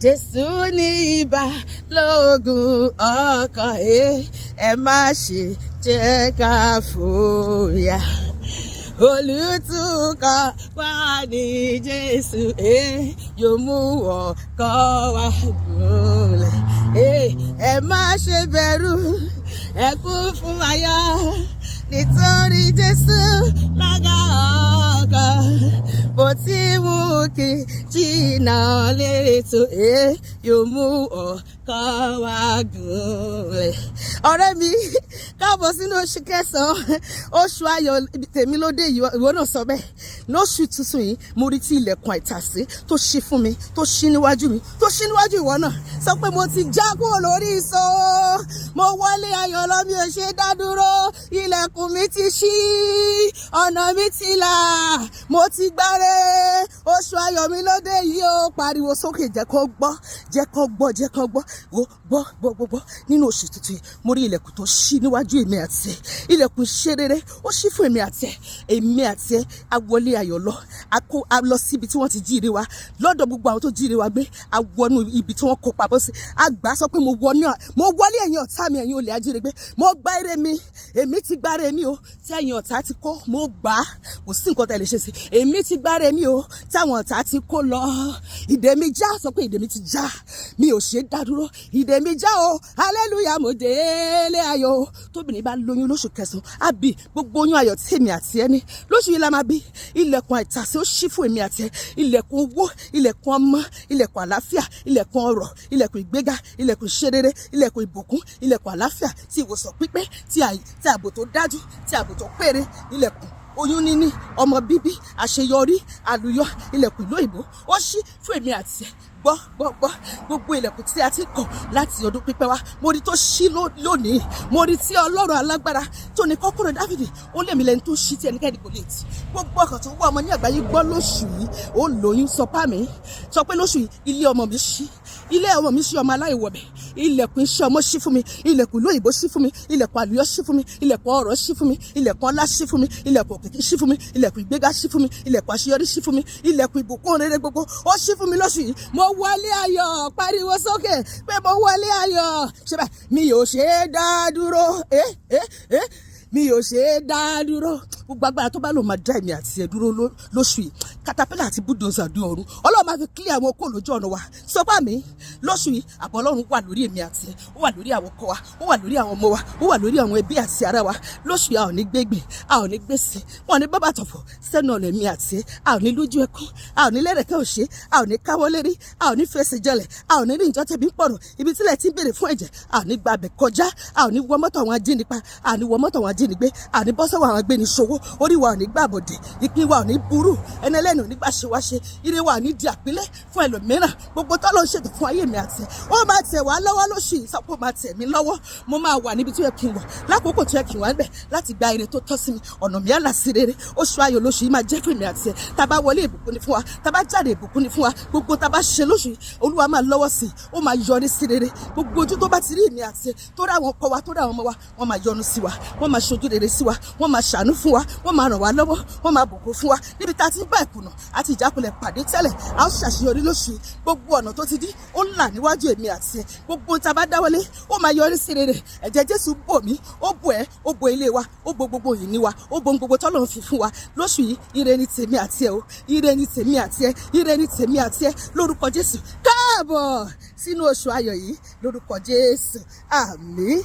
Jésù ní ìbálògùn ọkàn ẹ má ṣe jẹ́ ká fòyà. Olùtùkọ̀ wá ní Jésù yóò mú ọkàn wa gúnlẹ̀. Ẹ má ṣe bẹ̀rù, ẹ kún fún ayọ̀ nítorí Jésù lága ọkàn. Bó ti wù kí jìnnà létò yóò mú ọkàn wa gúnlẹ̀. Ọ̀rẹ́ mi, káàbọ̀ sínú oṣù kẹsàn-án, oṣù ayọ̀ tèmi ló dé yìí, ìwọ náà sọ bẹ́ẹ̀. Lóṣù tuntun yìí, mo rí tí ilẹ̀kùn àìtàsé tó ṣí fún mi, tó ṣí níwájú mi, tó ṣí níwájú ìwọ náà. Sọ pé mo ti já kúrò lórí ìṣó, mo wọlé ayọ̀ lọ, mi ò ṣe dá dúró. Ilẹ̀kùn mi ti ṣí, ọ̀nà mi ti là, mo ti gbáre. Oṣù ayọ̀ mi ló dé yìí ó, pariwo sókè, jẹ́ kó gbọ́, jẹ́ kó gbọ́, jẹ́ kó gbọ́. Gbọ́. Nínú oṣù tuntun yìí, mo rí ilẹ̀kùn tó ṣí níwájú èmi àti ẹ. Ilẹ̀kùn ṣe rere, ó ṣí fún èmi àti ẹ. Èmi àti ẹ, a wọlé ayọ̀ lọ, a lọ sí ibi tí wọ́n ti jíire wa, lọ́dọ̀ gbogbo àwọn tó jíire wa gbé, a wọnú ibi tí wọ́n kó pamọ́ sí. A gbà sọ pé mo wọlé ẹ̀yin ọ̀tá mi, ẹ̀yin olè ajírégbé, mo gbá ire mi, èmi ti gbá ire mi o, tí ẹ̀yin ọ̀tá ti kó, mo gbà á, kò sí nǹkan tẹ́ lè ṣe sí. Èmi ti gbá ire mi o, tí àwọn ọ̀tá ti kó lọ. Ìdè mi já, sọ pé ìdè mi ti já, mi ò ṣe dá dúró. Ìdè mi já o, hallelujah, mo délé ayọ̀. Tóbìnrin bá lóyún lóṣù kẹsàn-án, á bí gbogbo oyún ayọ̀ tí èmi àti ẹ ní. Lóṣù yìí la máa bí. Ilẹ̀kùn àìtàsé ó ṣí fún èmi àti ẹ. Ilẹ̀kùn owó, ilẹ̀kùn ọmọ, ilẹ̀kùn àlàáfíà, ilẹ̀kùn ọrọ̀, ilẹ̀kùn ìgbéga, ilẹ̀kùn ìṣerere, ilẹ̀kùn ìbùkún, ilẹ̀kùn àlàáfíà, ti ìwòsàn pípé, ti ààbò tó dájú, ti ààbò tó péré, ilẹ̀kùn oyún níní, ọmọ bíbí, àṣeyọrí, àlùyọ, ilẹ̀kùn ìlú òyìnbó ó ṣí fún èmi àti ẹ. Gbọ́ gbogbo ilẹ̀kùn tí a ti kọ̀ láti ọdún pípẹ́ wá, mo rí tó ṣí lónìí. Mo rí tí Ọlọ́run alágbára tó ní kọ́kọ́rọ́ Dáfídì, ó lé mi lẹ́ni tó ṣí tí ẹnikẹ́ni kò lè tì. Gbogbo ọkàn tó wá ọmọ ní àgbáyé gbọ́ lóṣù yìí, ó lóyún sọ pé lóṣù yìí ilé ọmọ mi ṣí. Ilé ọmọ mi ṣí, ọmọ aláìwọ̀bẹ̀. Ilẹ̀kùn iṣẹ́ ọmọ ṣí fún mi, ilẹ̀kùn ìlú òyìnbó ṣí fún mi, ilẹ̀kùn àlùyọ ṣí fún mi, ilẹ̀kùn ọrọ̀ ṣí fún mi, ilẹ̀kùn ọlá ṣí fún mi, ilẹ̀kùn òkìkí ṣí fún mi, ilẹ̀kùn ìgbéga ṣí fún mi, ilẹ̀kùn àṣeyọrí ṣí fún mi, ilẹ̀kùn ìbùkún rere gbogbo ó ṣí fún mi lóṣù yìí. Mo wọlé ayọ̀, pariwo sókè pé mo wọlé ayọ̀. Ṣé bá mi ò ṣe é dá dúró, mi ò ṣe é dá dúró. Gbogbo agbára tó bá lò máa dá èmi àti ẹ dúró lóṣù yìí, katapila àti bulldozer dé ọ̀run, Ọlọ́run máa fi clear àwọn okó lójú ọ̀nà wa. Sọ bá mi, lóṣù yìí àbọ̀ Ọlọ́run wà lórí èmi àti ẹ, ó wà lórí àwọn ọkọ wa, ó wà lórí àwọn ọmọ wa, ó wà lórí àwọn ẹbí àti ará wa. Lóṣù yìí a ò ní gbégbé, a ò ní gbèsè, wọn ò ní bábà tọ̀fọ̀ sẹ́nu ọ̀nà èmi àti ẹ, a ò ní lójú ẹkún, a ò ní lẹ́rẹ̀kẹ́ òṣè, a ò ní káwọ́ lérí, a ò ní fẹsẹ̀ jọlẹ̀, a ò ní rí ìjọ tẹ̀bí ń pọ̀rọ̀ ibi tílẹ̀ tí ń béèrè fún ẹ̀jẹ̀, a ò ní gba abẹ̀ kọjá, a ò ní wọ mọ́tò àwọn ajínipa, a ò ní wọ mọ́tò àwọn ajínigbé, a ò ní bọ́ sọ́wọ́ àwọn agbéniṣòwò, orí wa ò ní gbàbọ̀dẹ̀, ìpín wa ò ní burú, ẹni ẹlẹ́nu ò ní gbà ṣe wá ṣe, ire wa ò ní di àpilẹ̀ fún ẹlòmíràn. Gbogbo tọ́lọ́ ń ṣètò fún ayé mi àti ẹ, ó máa tẹ̀ wá lọ́wọ́ lóṣù yìí, sọ pé ó máa tẹ̀ mí lọ́wọ́. Mo máa wà níbi tí ó yẹ kí n wà, lákòókò tí ó yẹ kí n wà níbẹ̀, láti gba ire tó tọ́ sí mi, ọ̀nà mi á là sí rere. Oṣù ayọ̀ lóṣù yìí máa jẹ́ fún èmi àti ẹ. Tá bá wọlé ìbùkún ni fún wa, tá bá jáde ìbùkún ni fún wa. Gbogbo tá bá ṣe lóṣù yìí, Olúwa máa lọ́wọ́ sí i, ó máa yọrí sí rere. Gbogbo ojú tó bá ti rí èmi àti ẹ, tó rí àwọn ọkọ wa, tó rí àwọn ọmọ wa, wọ́n máa yọ́nú sí wa, wọ́n máa ṣojú rere sí wa, wọ́n máa ṣàánú fún wa, wọ́n máa ràn wá lọ́wọ́, wọ́n máa bùkún fún wa. Níbi tá a ti ń bá ìkùnà àti ìjákulẹ̀ pàdé tẹ́lẹ̀, a ó ṣàṣeyọrí lóṣù yìí. Gbogbo ọ̀nà tó ti dí, ó là níwájú èmi àti ẹ. Gbogbo tá a bá dáwọ́lé, ó máa yọrí sí rere. Ẹ̀jẹ̀ Jésù bò mí, ó bò ẹ́, ó bò ilé wa, ó bò gbogbo ìní wa, ó bò gbogbo tọ́lọ́run fi fún wa. Lóṣù yìí, ire ni tèmi àti ẹ o, ire ni tèmi àti ẹ, ire ni tèmi àti ẹ, lórúkọ Jésù. Káàbọ̀ sínú oṣù ayọ̀ yìí, lórúkọ Jésù. Àmín.